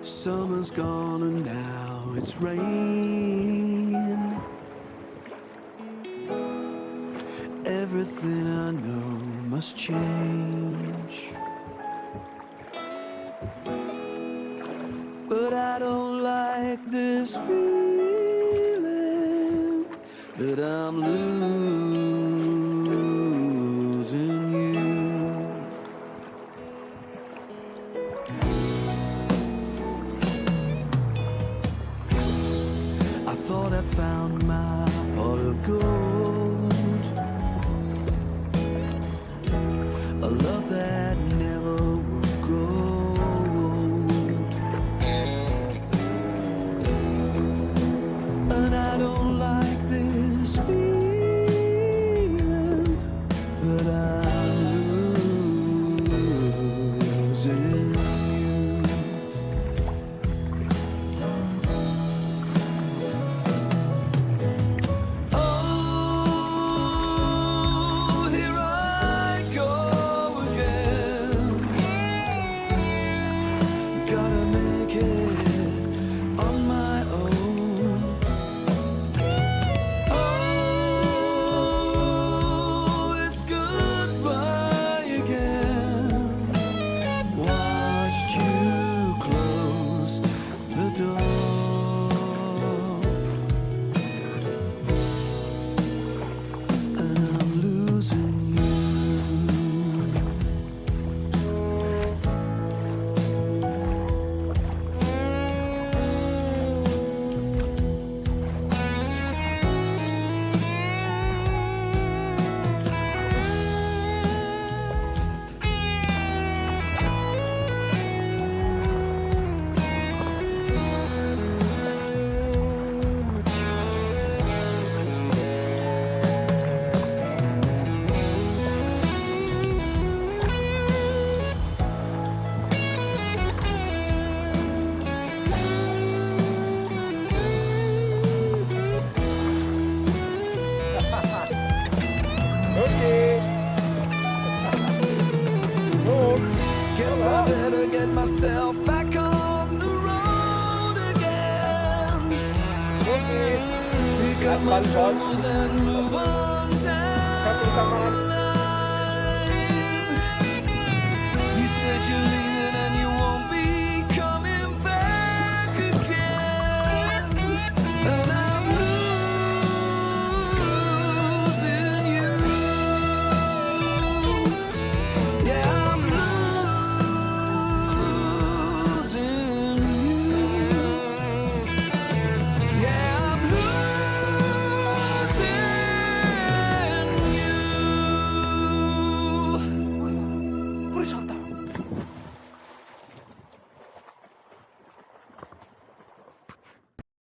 Summer's gone and now it's rain. Everything I know must change. But I don't like this feeling that I'm losing you. I thought I found my heart of gold, a love that never would grow old. And I don't like this feeling that I'm losing you. Oh, here I go again. Gotta make it on my own. Oh, it's goodbye again. Watched you close the door. And I'm losing you. Guess I better get myself back on the road again. Pick up my troubles and move on down.